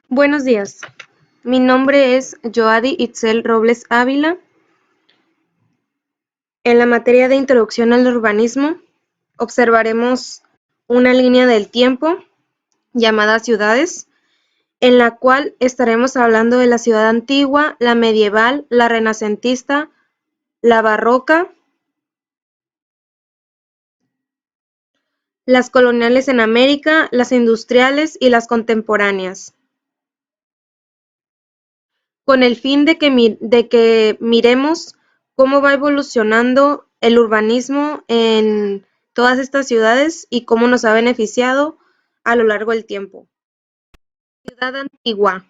Buenos días, mi nombre es Joady Itzel Robles Ávila. En la materia de Introducción al Urbanismo, observaremos una línea del tiempo llamada ciudades, en la cual estaremos hablando de la ciudad antigua, la medieval, la renacentista, la barroca, las coloniales en América, las industriales y las contemporáneas, con el fin de que miremos cómo va evolucionando el urbanismo en todas estas ciudades y cómo nos ha beneficiado a lo largo del tiempo. Ciudad antigua.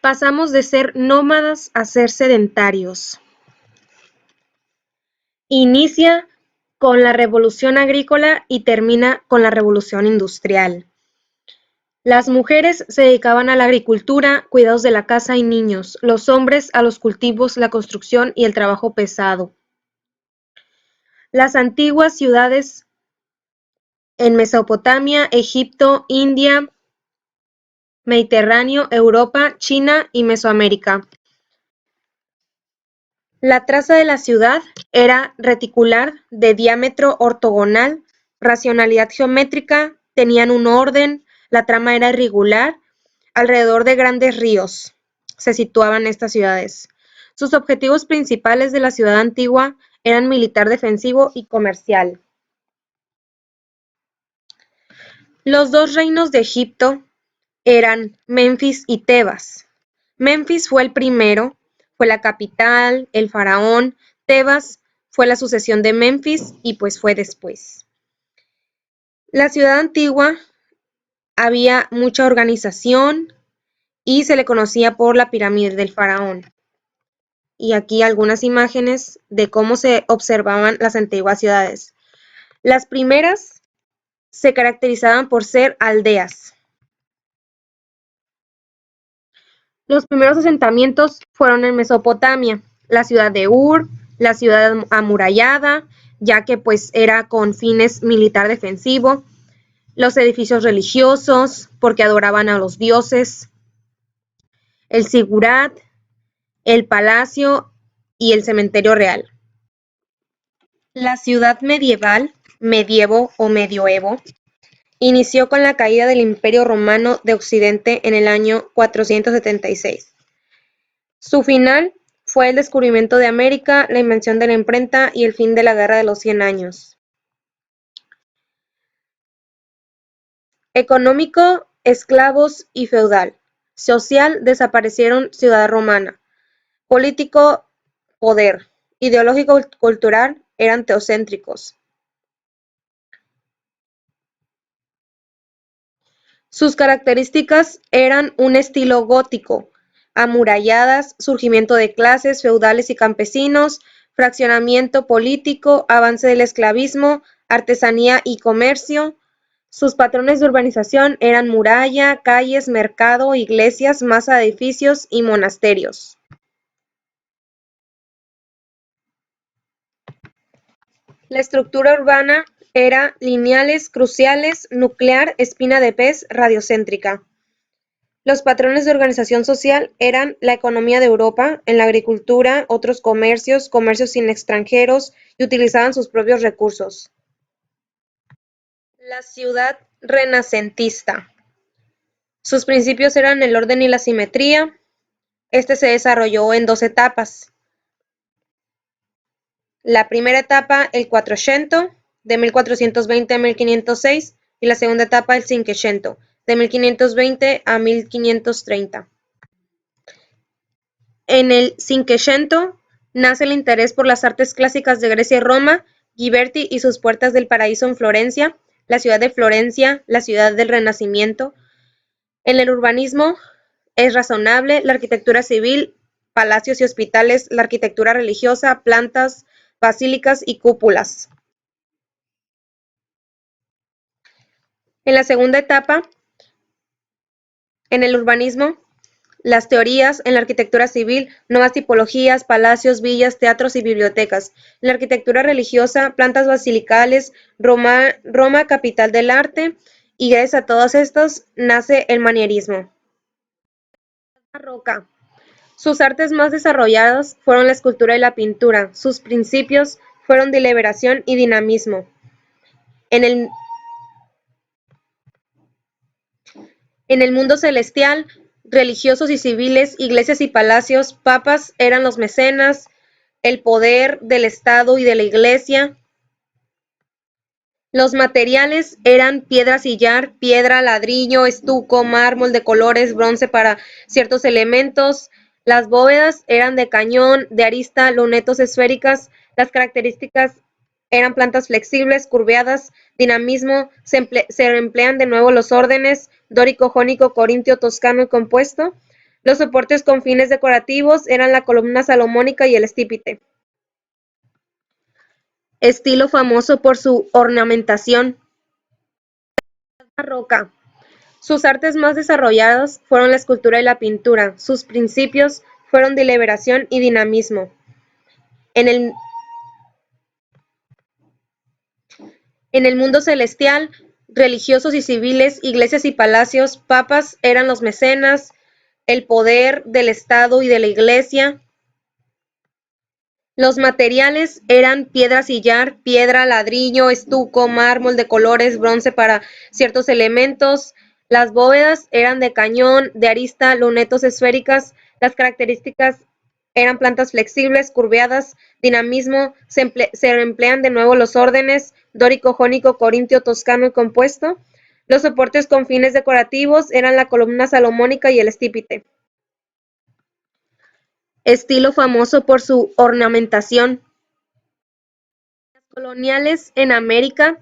Pasamos de ser nómadas a ser sedentarios. Inicia con la revolución agrícola y termina con la revolución industrial. Las mujeres se dedicaban a la agricultura, cuidados de la casa y niños, los hombres a los cultivos, la construcción y el trabajo pesado. Las antiguas ciudades en Mesopotamia, Egipto, India, Mediterráneo, Europa, China y Mesoamérica. La traza de la ciudad era reticular, de diámetro ortogonal, racionalidad geométrica, tenían un orden, la trama era irregular, alrededor de grandes ríos se situaban estas ciudades. Sus objetivos principales de la ciudad antigua eran militar defensivo y comercial. Los dos reinos de Egipto eran Menfis y Tebas. Menfis fue el primero, fue la capital, el faraón. Tebas fue la sucesión de Menfis y pues fue después. La ciudad antigua había mucha organización y se le conocía por la pirámide del faraón. Y aquí algunas imágenes de cómo se observaban las antiguas ciudades. Las primeras se caracterizaban por ser aldeas. Los primeros asentamientos fueron en Mesopotamia, la ciudad de Ur, la ciudad amurallada, ya que pues era con fines militar defensivo, los edificios religiosos, porque adoraban a los dioses, el zigurat, el palacio y el cementerio real. La ciudad medieval, medievo o medioevo, inició con la caída del Imperio Romano de Occidente en el año 476. Su final fue el descubrimiento de América, la invención de la imprenta y el fin de la Guerra de los 100 años. Económico, esclavos y feudal. Social, desaparecieron ciudad romana. Político, poder. Ideológico, cultural, eran teocéntricos. Sus características eran un estilo gótico, amuralladas, surgimiento de clases feudales y campesinos, fraccionamiento político, avance del esclavismo, artesanía y comercio. Sus patrones de urbanización eran muralla, calles, mercado, iglesias, masa de edificios y monasterios. La estructura urbana era lineales, cruciales, nuclear, espina de pez, radiocéntrica. Los patrones de organización social eran la economía de Europa, en la agricultura, otros comercios, comercios sin extranjeros y utilizaban sus propios recursos. La ciudad renacentista. Sus principios eran el orden y la simetría. Este se desarrolló en dos etapas. La primera etapa, el Quattrocento, de 1420 a 1506, y la segunda etapa, el Cinquecento, de 1520 a 1530. En el Cinquecento nace el interés por las artes clásicas de Grecia y Roma, Ghiberti y sus Puertas del Paraíso en Florencia, la ciudad de Florencia, la ciudad del Renacimiento. En el urbanismo es razonable la arquitectura civil, palacios y hospitales, la arquitectura religiosa, plantas, basílicas y cúpulas. En la segunda etapa, en el urbanismo, las teorías en la arquitectura civil, nuevas tipologías, palacios, villas, teatros y bibliotecas. En la arquitectura religiosa, plantas basilicales, Roma capital del arte, y gracias a todas estas nace el manierismo. Roca. Sus artes más desarrolladas fueron la escultura y la pintura. Sus principios fueron de liberación y dinamismo. En el, en el mundo celestial, religiosos y civiles, iglesias y palacios, papas eran los mecenas, el poder del Estado y de la Iglesia. Los materiales eran piedra sillar, piedra, ladrillo, estuco, mármol de colores, bronce para ciertos elementos. Las bóvedas eran de cañón, de arista, lunetos esféricas. Las características eran plantas flexibles, curveadas, dinamismo. Se emplean de nuevo los órdenes dórico, jónico, corintio, toscano y compuesto. Los soportes con fines decorativos eran la columna salomónica y el estípite. Estilo famoso por su ornamentación. Barroca. Sus artes más desarrolladas fueron la escultura y la pintura. Sus principios fueron de liberación y dinamismo. En el, en el mundo celestial, religiosos y civiles, iglesias y palacios, papas eran los mecenas, el poder del Estado y de la Iglesia. Los materiales eran piedra sillar, piedra, ladrillo, estuco, mármol de colores, bronce para ciertos elementos. Las bóvedas eran de cañón, de arista, lunetos esféricas. Las características eran plantas flexibles, curveadas, dinamismo. Se emplean de nuevo los órdenes dórico, jónico, corintio, toscano y compuesto. Los soportes con fines decorativos eran la columna salomónica y el estípite. Estilo famoso por su ornamentación. Coloniales en América,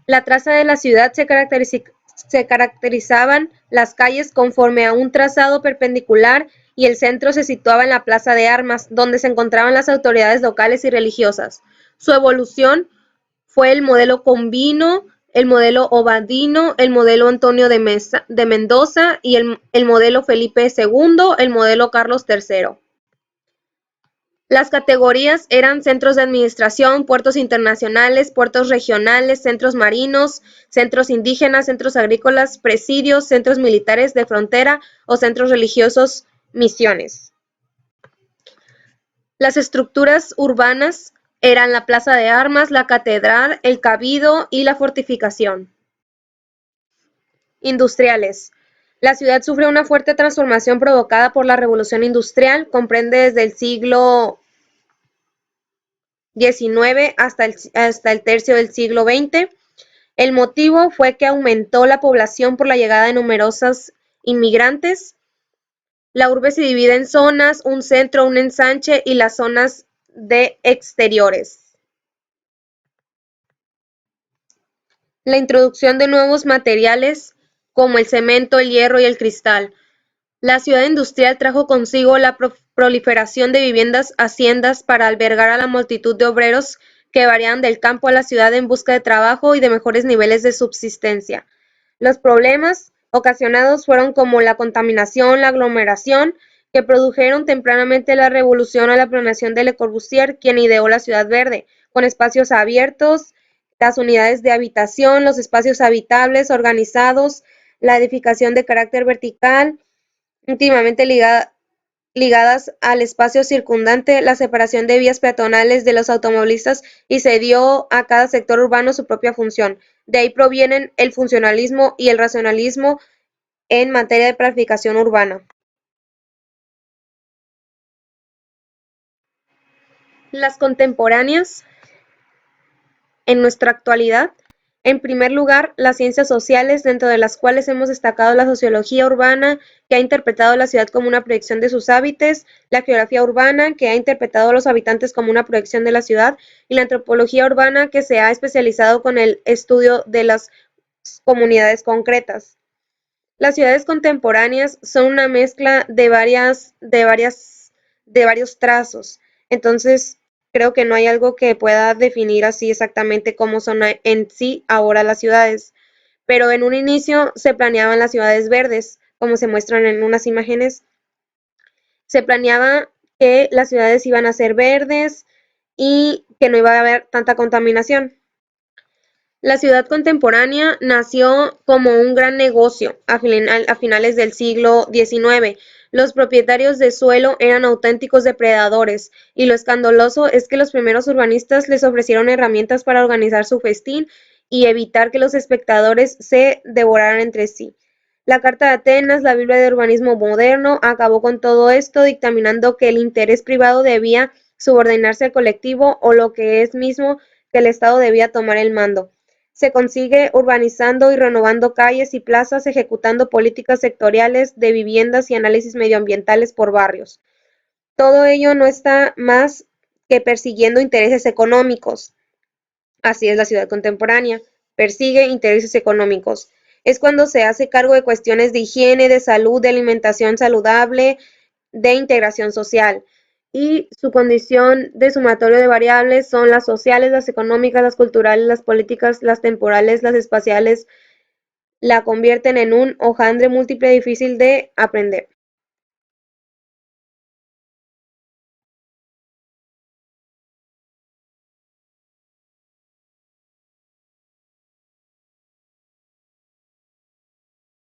la traza de la ciudad se caracterizaban las calles conforme a un trazado perpendicular y el centro se situaba en la plaza de armas, donde se encontraban las autoridades locales y religiosas. Su evolución fue el modelo Combino, el modelo Obadino, el modelo Antonio de Mendoza y el modelo Felipe II, el modelo Carlos III. Las categorías eran centros de administración, puertos internacionales, puertos regionales, centros marinos, centros indígenas, centros agrícolas, presidios, centros militares de frontera o centros religiosos, misiones. Las estructuras urbanas eran la plaza de armas, la catedral, el cabildo y la fortificación. Industriales. La ciudad sufre una fuerte transformación provocada por la revolución industrial, comprende desde el siglo XIX hasta el tercio del siglo XX. El motivo fue que aumentó la población por la llegada de numerosos inmigrantes. La urbe se divide en zonas, un centro, un ensanche y las zonas de exteriores. La introducción de nuevos materiales como el cemento, el hierro y el cristal. La ciudad industrial trajo consigo la proliferación de viviendas, haciendas para albergar a la multitud de obreros que varían del campo a la ciudad en busca de trabajo y de mejores niveles de subsistencia. Los problemas ocasionados fueron como la contaminación, la aglomeración, que produjeron tempranamente la revolución a la planeación de Le Corbusier, quien ideó la ciudad verde, con espacios abiertos, las unidades de habitación, los espacios habitables organizados, la edificación de carácter vertical, íntimamente ligadas al espacio circundante, la separación de vías peatonales de los automovilistas y se dio a cada sector urbano su propia función. De ahí provienen el funcionalismo y el racionalismo en materia de planificación urbana. Las contemporáneas en nuestra actualidad. En primer lugar, las ciencias sociales, dentro de las cuales hemos destacado la sociología urbana, que ha interpretado la ciudad como una proyección de sus hábitos, la geografía urbana, que ha interpretado a los habitantes como una proyección de la ciudad, y la antropología urbana, que se ha especializado con el estudio de las comunidades concretas. Las ciudades contemporáneas son una mezcla de varios trazos. Entonces, creo que no hay algo que pueda definir así exactamente cómo son en sí ahora las ciudades. Pero en un inicio se planeaban las ciudades verdes, como se muestran en unas imágenes. Se planeaba que las ciudades iban a ser verdes y que no iba a haber tanta contaminación. La ciudad contemporánea nació como un gran negocio a finales del siglo XIX. Los propietarios de suelo eran auténticos depredadores, y lo escandaloso es que los primeros urbanistas les ofrecieron herramientas para organizar su festín y evitar que los espectadores se devoraran entre sí. La Carta de Atenas, la Biblia de urbanismo moderno, acabó con todo esto, dictaminando que el interés privado debía subordinarse al colectivo, o lo que es mismo, que el Estado debía tomar el mando. Se consigue urbanizando y renovando calles y plazas, ejecutando políticas sectoriales de viviendas y análisis medioambientales por barrios. Todo ello no está más que persiguiendo intereses económicos. Así es la ciudad contemporánea, persigue intereses económicos. Es cuando se hace cargo de cuestiones de higiene, de salud, de alimentación saludable, de integración social. Y su condición de sumatorio de variables son las sociales, las económicas, las culturales, las políticas, las temporales, las espaciales, la convierten en un hojaldre múltiple difícil de aprender.